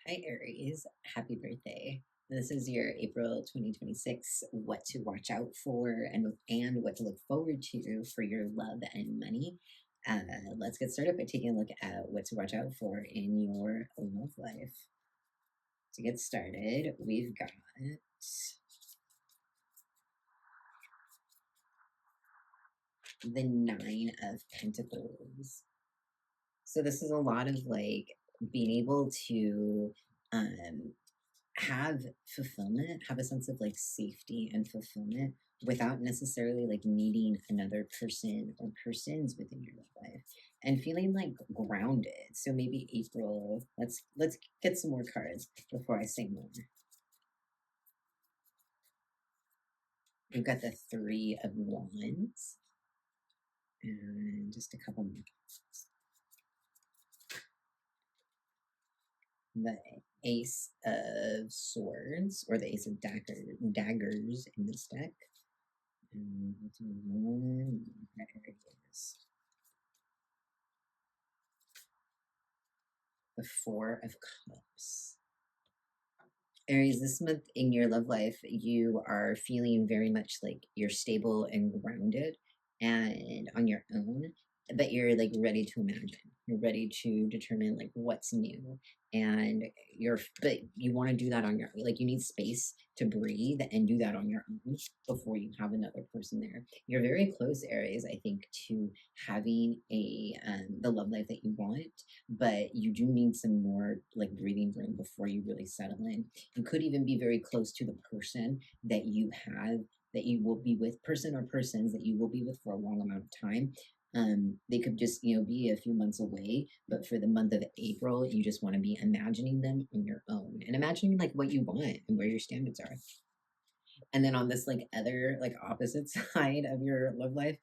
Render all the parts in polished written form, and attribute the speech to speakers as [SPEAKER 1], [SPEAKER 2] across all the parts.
[SPEAKER 1] Hi, Aries. Happy birthday. This is your April 2026 what to watch out for and what to look forward to for your love and money. Let's get started by taking a look at what to watch out for in your love life. To get started, we've got the Nine of Pentacles. So this is a lot of like being able to um have fulfillment, have a sense of like safety and fulfillment without necessarily like needing another person or persons within your life and feeling like grounded. So maybe April, let's get some more cards before I say more. We've got the Three of Wands and just a couple more. The Ace of Swords or the Ace of daggers in this deck. And one, there it is. The Four of Cups. Aries, this month in your love life, you are feeling very much like you're stable and grounded and on your own, but you're like ready to imagine. You're ready to determine like what's new. And but you want to do that on your own. Like you need space to breathe and do that on your own before you have another person there. You're very close, Aries, I think, to having the love life that you want, but you do need some more like breathing room before you really settle in. You could even be very close to the person that you have, that you will be with, person or persons that you will be with for a long amount of time. They could just, be a few months away, but for the month of April, you just want to be imagining them on your own and imagining like what you want and where your standards are. And then on this like other like opposite side of your love life,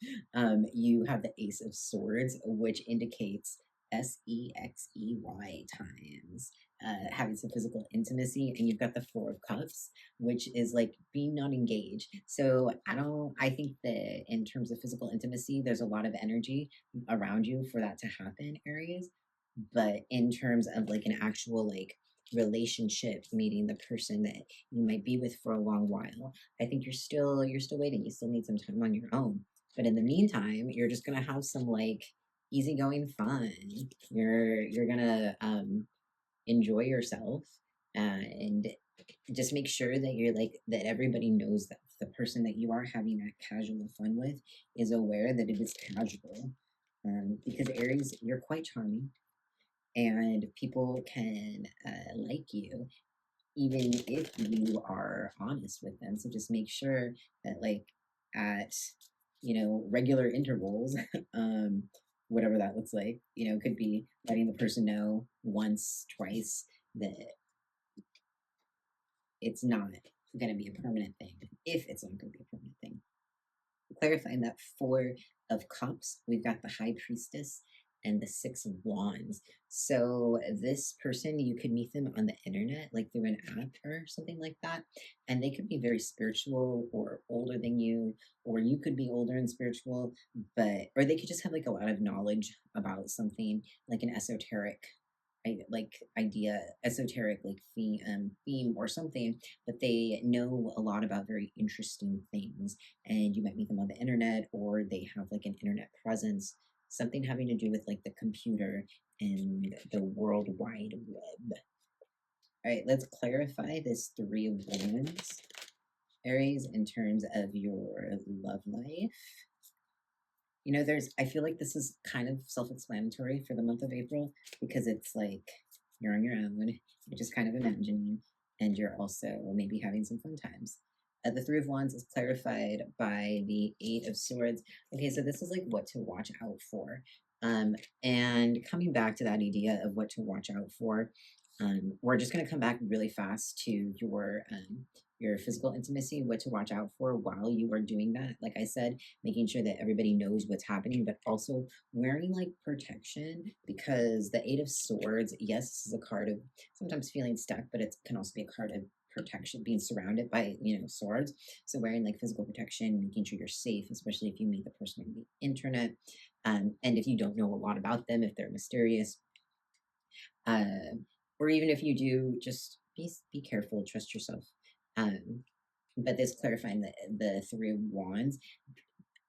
[SPEAKER 1] you have the Ace of Swords, which indicates SEXEY times, having some physical intimacy, and you've got the Four of Cups, which is like being not engaged. So I think that in terms of physical intimacy, there's a lot of energy around you for that to happen, Aries. But in terms of like an actual like relationship, meeting the person that you might be with for a long while, I think you're still waiting. You still need some time on your own. But in the meantime, you're just gonna have some like easygoing fun. You're gonna enjoy yourself and just make sure that you're like that everybody knows that the person that you are having that casual fun with is aware that it is casual. Because Aries, you're quite charming and people can like you even if you are honest with them. So just make sure that like at regular intervals, whatever that looks like, could be letting the person know once, twice that it's not going to be a permanent thing. If it's not going to be a permanent thing, clarifying that Four of Cups, we've got the High Priestess and the Six of Wands. So this person, you could meet them on the internet, like through an app or something like that. And they could be very spiritual or older than you, or you could be older and spiritual, or they could just have like a lot of knowledge about something like an esoteric like theme or something, but they know a lot about very interesting things. And you might meet them on the internet, or they have like an internet presence, something having to do with like the computer and the World Wide Web. All right, let's clarify this Three of Wands, Aries, in terms of your love life. I feel like this is kind of self-explanatory for the month of April because it's like you're on your own, you're just kind of imagining, and you're also maybe having some fun times. The Three of Wands is clarified by the Eight of Swords. Okay, so this is like what to watch out for. And coming back to that idea of what to watch out for, we're just going to come back really fast to your physical intimacy, what to watch out for while you are doing that. Like I said, making sure that everybody knows what's happening, but also wearing like protection, because the Eight of Swords, yes, this is a card of sometimes feeling stuck, but it can also be a card of protection, being surrounded by swords. So wearing like physical protection, making sure you're safe, especially if you meet the person on the internet, and if you don't know a lot about them, if they're mysterious, uh or even if you do, just be careful, trust yourself. Um, but this clarifying the Three of Wands,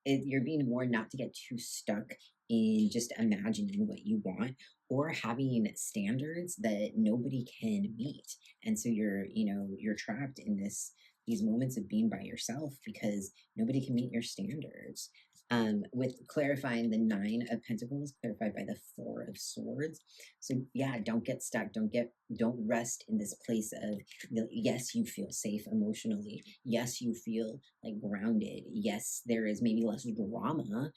[SPEAKER 1] you're being warned not to get too stuck in just imagining what you want or having standards that nobody can meet. And so you're trapped in these moments of being by yourself because nobody can meet your standards. With clarifying the Nine of Pentacles clarified by the Four of Swords, so yeah, don't get stuck, don't rest in this place of, yes, you feel safe emotionally, yes, you feel like grounded, yes, there is maybe less drama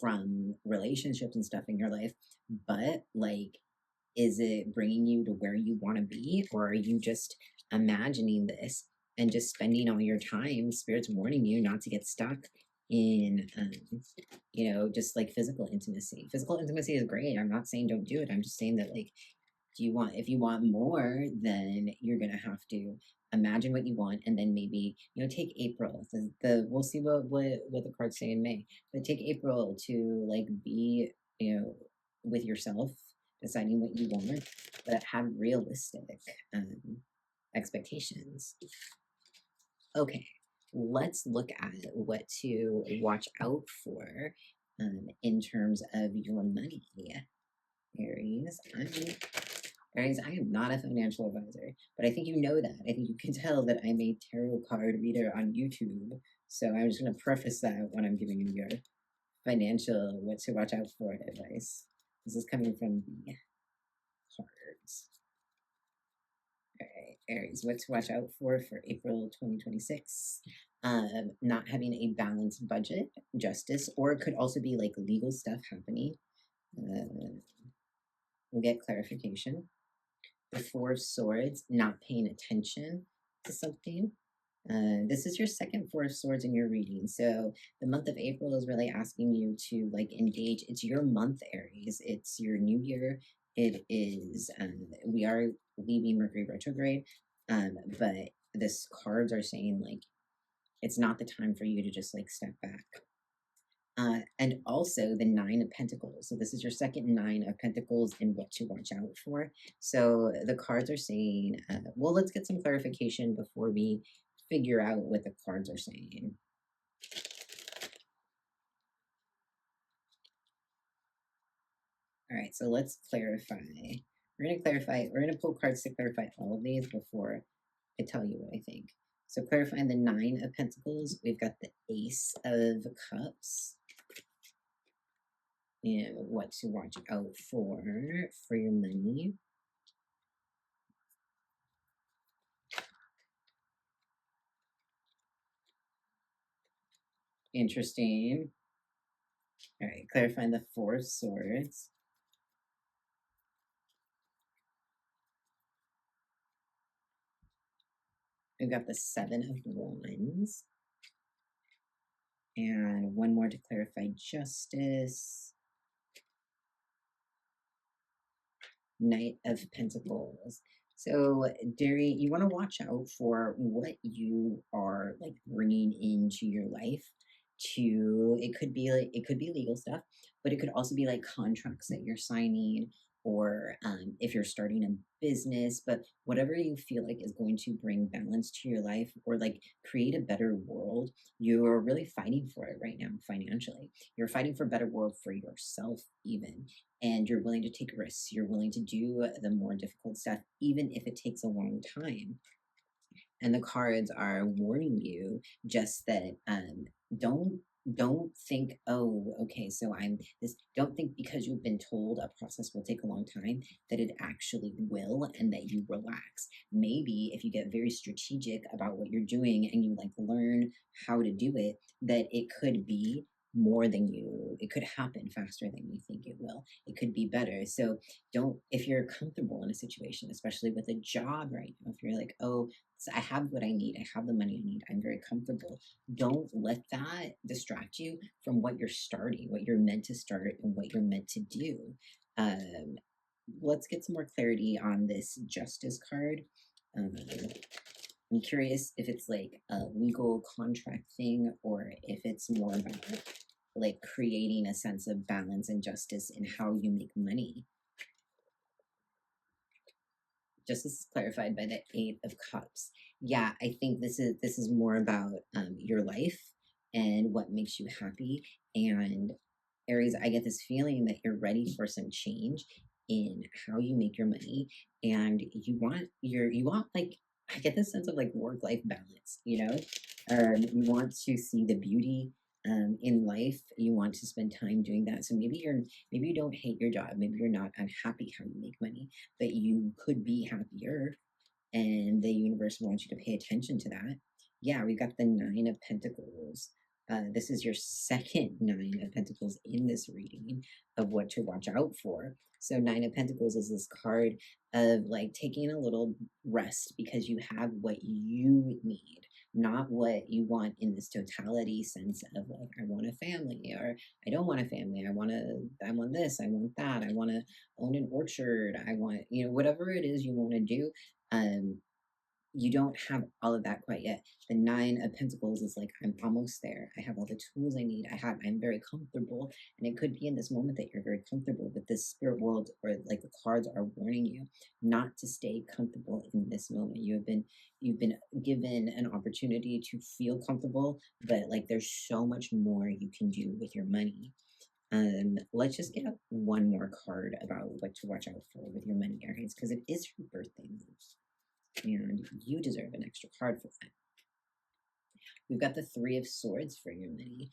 [SPEAKER 1] from relationships and stuff in your life, but like, is it bringing you to where you want to be, or are you just imagining this and just spending all your time, spirit's warning you not to get stuck in just like physical intimacy is great. I'm not saying don't do it, I'm just saying that, like, if you want more, then you're gonna have to imagine what you want, and then maybe, take April. We'll see what the cards say in May, but take April to like be, with yourself, deciding what you want, but have realistic um, expectations. Okay, let's look at what to watch out for in terms of your money, Aries. Aries, I am not a financial advisor, but I think you know that. I think you can tell that I'm a tarot card reader on YouTube. So I'm just going to preface that when I'm giving you your financial, what to watch out for advice. This is coming from the cards. All right, Aries, what to watch out for April 2026. Not having a balanced budget, justice, or it could also be like legal stuff happening. We'll get clarification. The Four of Swords, not paying attention to something. This is your second Four of Swords in your reading. So the month of April is really asking you to like engage. It's your month, Aries. It's your new year. It is, we are leaving Mercury retrograde. But this cards are saying like, it's not the time for you to just like step back. And also the Nine of Pentacles. So this is your second Nine of Pentacles and what to watch out for. So the cards are saying, well, let's get some clarification before we figure out what the cards are saying. All right, so let's clarify. We're going to pull cards to clarify all of these before I tell you what I think. So clarifying the Nine of Pentacles, we've got the Ace of Cups. And what to watch out for your money. Interesting. All right, clarifying the Four of Swords. We've got the Seven of Wands. And one more to clarify justice. Knight of Pentacles. So, Derry, you want to watch out for what you are like bringing into your life. It could be legal stuff, but it could also be like contracts that you're signing, or if you're starting a business. But whatever you feel like is going to bring balance to your life or like create a better world, you're really fighting for it right now financially. You're fighting for a better world for yourself, even, and you're willing to take risks. You're willing to do the more difficult stuff, even if it takes a long time. And the cards are warning you just that don't don't think, oh, okay, so I'm this. Don't think because you've been told a process will take a long time that it actually will, and that you relax. Maybe if you get very strategic about what you're doing and you like learn how to do it, that it could be more than it could happen faster than you think it will. It could be better. So don't, if you're comfortable in a situation, especially with a job right now, if you're like, oh, so I have what I need, I have the money I need, I'm very comfortable, don't let that distract you from what you're starting, what you're meant to start, and what you're meant to do. Um, let's get some more clarity on this Justice card. I'm curious if it's like a legal contract thing, or if it's more about like creating a sense of balance and justice in how you make money. just as clarified by the Eight of Cups. Yeah, I think this is more about your life and what makes you happy. And Aries, I get this feeling that you're ready for some change in how you make your money, and you want like, I get this sense of like work life balance. You want to see the beauty in life. You want to spend time doing that. So maybe you don't hate your job. Maybe you're not unhappy how you make money, but you could be happier, and the universe wants you to pay attention to that. Yeah, we've got the Nine of Pentacles. This is your second Nine of Pentacles in this reading of what to watch out for. So, Nine of Pentacles is this card of like taking a little rest because you have what you need, not what you want in this totality sense of like, I want a family, or I don't want a family. I want this, I want that, I want to own an orchard, I want, whatever it is you want to do. um, you don't have all of that quite yet. The Nine of Pentacles is like, I'm almost there. I have all the tools I need. I'm very comfortable. And it could be in this moment that you're very comfortable, but this spirit world, or like the cards, are warning you not to stay comfortable in this moment. You've been given an opportunity to feel comfortable, but like there's so much more you can do with your money. Let's just get one more card about what to watch out for with your money, Aries, because it is your birthday month and you deserve an extra card for that. We've got the Three of Swords for your money.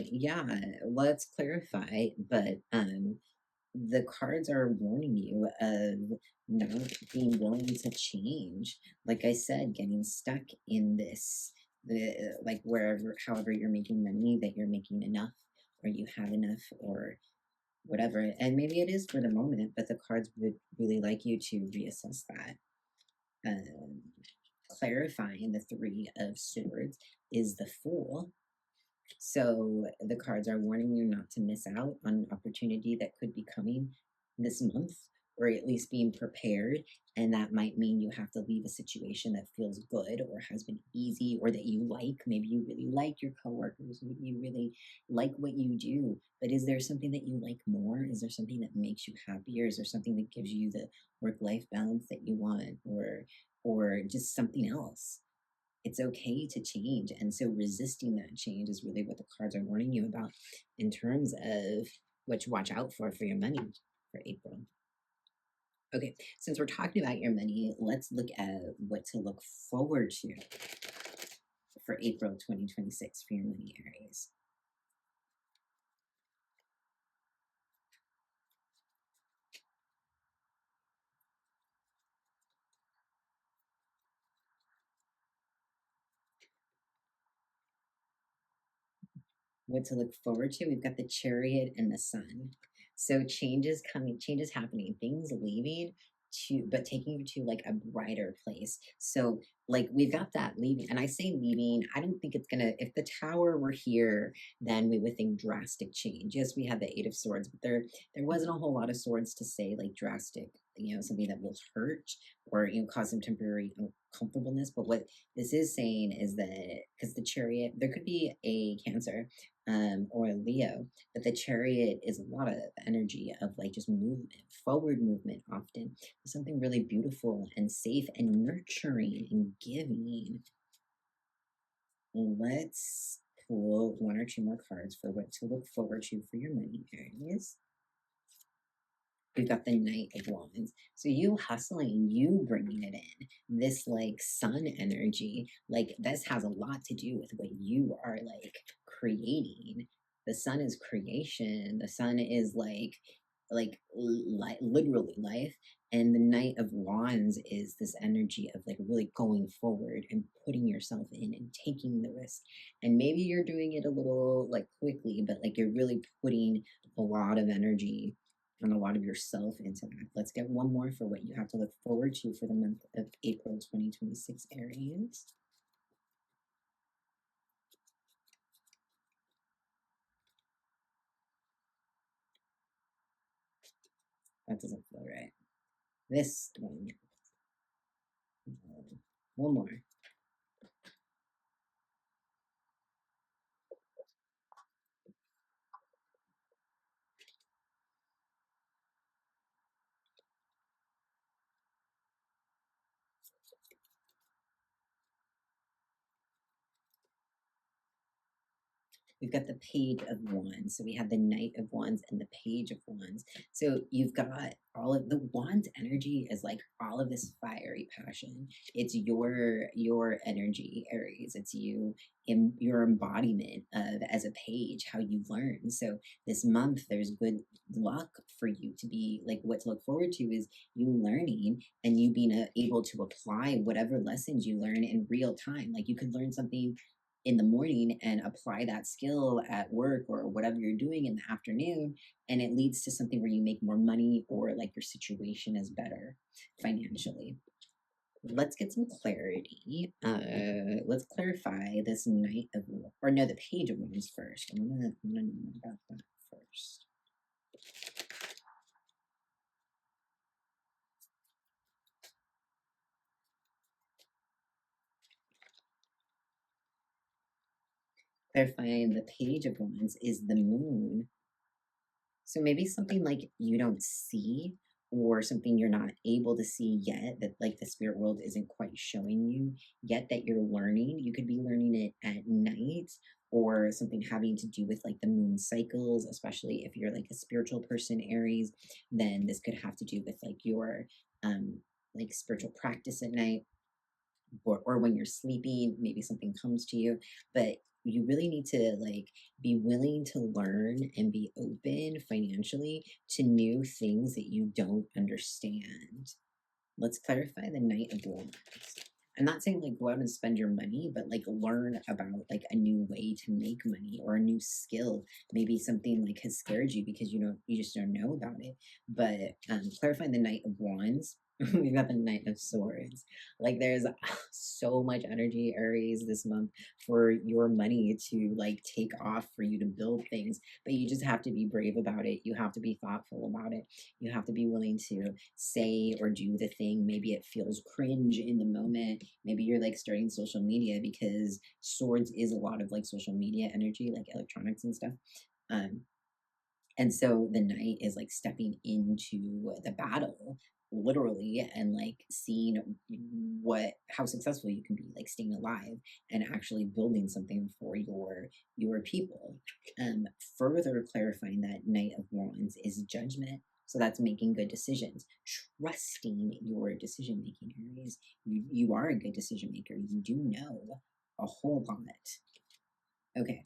[SPEAKER 1] Yeah, let's clarify, but the cards are warning you of not being willing to change. Like I said, getting stuck in like wherever, however you're making money, that you're making enough, or you have enough, or whatever. And maybe it is for the moment, but the cards would really like you to reassess that. Um, Clarifying the Three of Swords is the Fool. So the cards are warning you not to miss out on an opportunity that could be coming this month, or at least being prepared. And that might mean you have to leave a situation that feels good or has been easy or that you like. Maybe you really like your coworkers, maybe you really like what you do. But is there something that you like more? Is there something that makes you happier? Is there something that gives you the work-life balance that you want, or just something else? It's okay to change. And so resisting that change is really what the cards are warning you about in terms of what to watch out for your money for April. Okay, since we're talking about your money, let's look at what to look forward to for April 2026 for your money, Aries. What to look forward to. We've got the Chariot and the Sun. So changes coming, changes happening, things leaving to, but taking you to like a brighter place. So like we've got that leaving, and I say leaving, I don't think it's gonna, if the Tower were here, then we would think drastic change. Yes, we have the Eight of Swords, but there wasn't a whole lot of swords to say like drastic, something that will hurt or cause some temporary uncomfortableness. But what this is saying is that, because the Chariot, there could be a Cancer or a Leo, but the Chariot is a lot of energy of like just movement, forward movement, often something really beautiful and safe and nurturing and giving. Let's pull one or two more cards for what to look forward to for your money, Aries. We've got the Knight of Wands. So you hustling, you bringing it in. This like sun energy, like this has a lot to do with what you are like creating. The sun is creation. The sun is like literally life. And the Knight of Wands is this energy of like really going forward and putting yourself in and taking the risk. And maybe you're doing it a little like quickly, but like you're really putting a lot of energy and a lot of yourself into that. Let's get one more for what you have to look forward to for the month of April 2026, Aries. That doesn't feel right. This one. One more. we've got the Page of Wands. So we have the Knight of Wands and the Page of Wands. So you've got all of the Wands energy is like all of this fiery passion. It's your energy, Aries. It's you in your embodiment of as a page, how you learn. So this month there's good luck for you to be like what to look forward to is you learning and you being able to apply whatever lessons you learn in real time. Like you could learn something in the morning and apply that skill at work or whatever you're doing in the afternoon, and it leads to something where you make more money or like your situation is better financially. Let's get some clarity. Let's clarify this Knight of or no, the Page of Wands first. I'm gonna know about that first. Clarifying the Page of Wands is the Moon. So maybe something like you don't see or something you're not able to see yet that like the spirit world isn't quite showing you yet that you're learning. You could be learning it at night or something having to do with like the moon cycles, especially if you're like a spiritual person, Aries, then this could have to do with um like spiritual practice at night or when you're sleeping, maybe something comes to you, but you really need to like be willing to learn and be open financially to new things that you don't understand. Let's clarify the Knight of Wands. I'm not saying like go out and spend your money, but like learn about like a new way to make money or a new skill. Maybe something like has scared you because you just don't know about it. But clarifying the Knight of Wands. We've got the Knight of Swords. Like there's so much energy, Aries, this month for your money to like take off for you to build things, but you just have to be brave about it. You have to be thoughtful about it. You have to be willing to say or do the thing. Maybe it feels cringe in the moment. Maybe you're like starting social media because swords is a lot of like social media energy, like electronics and stuff. Um, and so the knight is like stepping into the battle literally and like seeing how successful you can be like staying alive and actually building something for your people. Further clarifying that Knight of Wands is judgment, so that's making good decisions, trusting your decision making, Aries. You are a good decision maker, you do know a whole lot. Okay,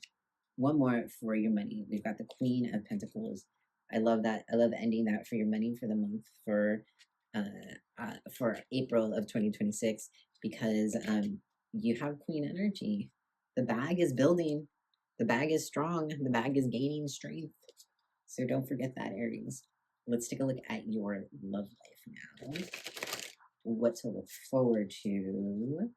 [SPEAKER 1] one more for your money. We've got the Queen of Pentacles. I love that. I love ending that for your money for the month for April of 2026 because you have Queen energy. The bag is building. The bag is strong. The bag is gaining strength. So don't forget that, Aries. Let's take a look at your love life now. What to look forward to.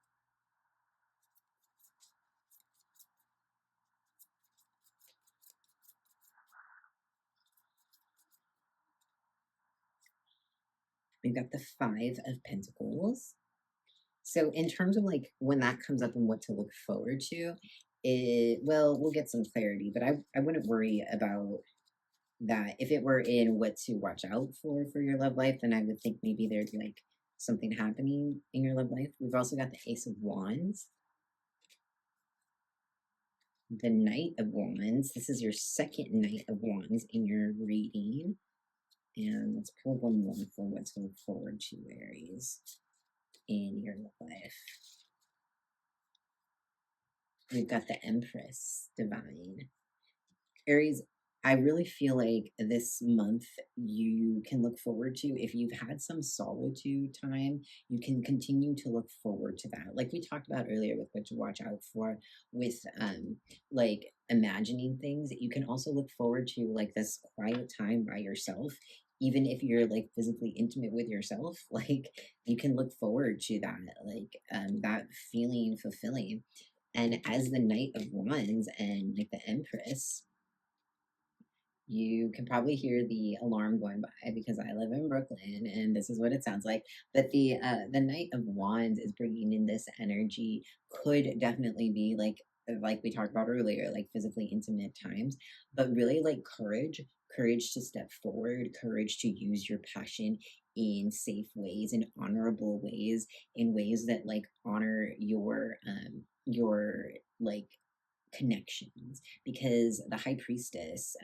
[SPEAKER 1] We've got the Five of Pentacles. So in terms of like when that comes up and what to look forward to, we'll get some clarity, but I wouldn't worry about that. If it were in what to watch out for your love life, then I would think maybe there'd be like something happening in your love life. We've also got the Ace of Wands, the Knight of Wands. This is your second Knight of Wands in your reading. And let's pull one more for what to look forward to, Aries, in your love life. We've got the Empress, Divine. Aries, I really feel like this month you can look forward to, if you've had some solitude time, you can continue to look forward to that. Like we talked about earlier with what to watch out for, with like imagining things, you can also look forward to like this quiet time by yourself. Even if you're like physically intimate with yourself, like you can look forward to that, like that feeling fulfilling. And as the Knight of Wands and like the Empress, you can probably hear the alarm going by because I live in Brooklyn and this is what it sounds like. But the Knight of Wands is bringing in this energy, could definitely be like we talked about earlier, like physically intimate times, but really like courage to step forward, courage to use your passion in safe ways, in honorable ways, in ways that like honor your like connections, because the high priestess,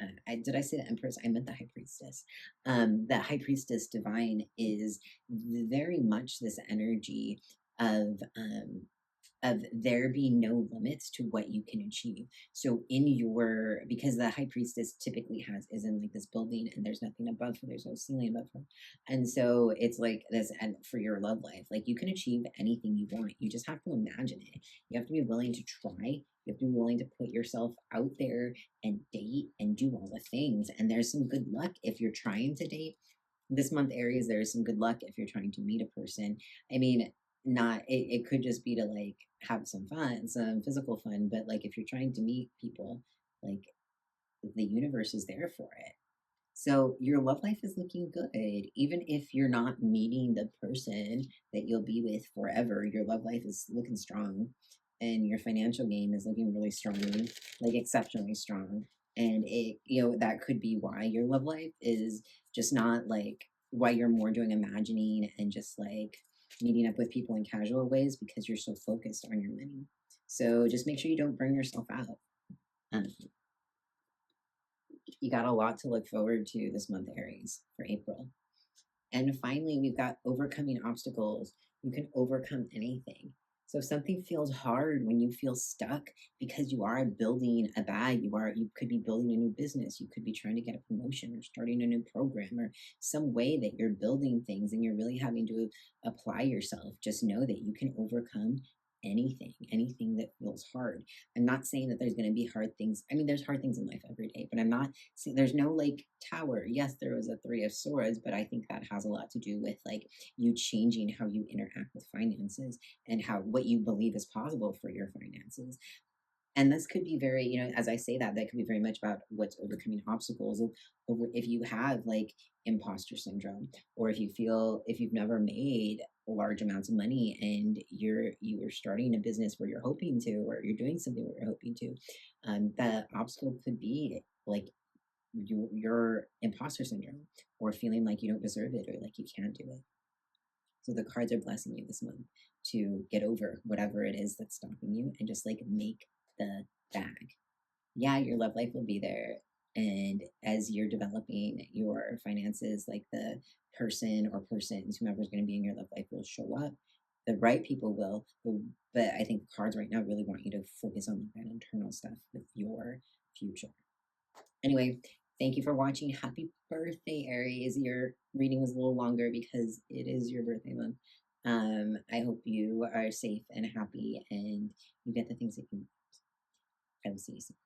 [SPEAKER 1] did I say the empress? I meant the high priestess. The high priestess divine is very much this energy of there being no limits to what you can achieve. So in your, because the high priestess typically has is in like this building and there's nothing above her, there's no ceiling above her. And so it's like this, and for your love life, like you can achieve anything you want. You just have to imagine it. You have to be willing to try. You have to be willing to put yourself out there and date and do all the things. And there's some good luck if you're trying to date this month, Aries. There is some good luck if you're trying to meet a person. I mean, not it could just be to like have some fun, some physical fun, but like if you're trying to meet people, like the universe is there for it. So your love life is looking good. Even if you're not meeting the person that you'll be with forever, your love life is looking strong. And your financial game is looking really strong, like exceptionally strong. And it, that could be why your love life is just not like why you're more doing imagining and just like meeting up with people in casual ways, because you're so focused on your money. So just make sure you don't burn yourself out. Um, you got a lot to look forward to this month, Aries, for April. And finally, we've got overcoming obstacles. You can overcome anything. So if something feels hard, when you feel stuck because you are building a bag, you could be building a new business, you could be trying to get a promotion or starting a new program or some way that you're building things and you're really having to apply yourself, just know that you can overcome anything that feels hard. I'm not saying that there's going to be hard things. I mean, there's hard things in life every day, but I'm not saying there's no like tower. Yes, there was a three of swords, but I think that has a lot to do with like you changing how you interact with finances and how what you believe is possible for your finances. And this could be very, as I say that, that could be very much about what's overcoming obstacles of over if you have like imposter syndrome, or if you've never made large amounts of money and you're starting a business where you're hoping to, or you're doing something where you're hoping to, the obstacle could be like your imposter syndrome, or feeling like you don't deserve it, or like you can't do it. So the cards are blessing you this month to get over whatever it is that's stopping you and just like make the bag. Yeah, your love life will be there. And as you're developing your finances, like the person or persons, whomever's going to be in your love life will show up. The right people will, but I think cards right now really want you to focus on that internal stuff with your future. Anyway, thank you for watching. Happy birthday, Aries. Your reading was a little longer because it is your birthday month. I hope you are safe and happy and you get the things that you need. I will see you soon.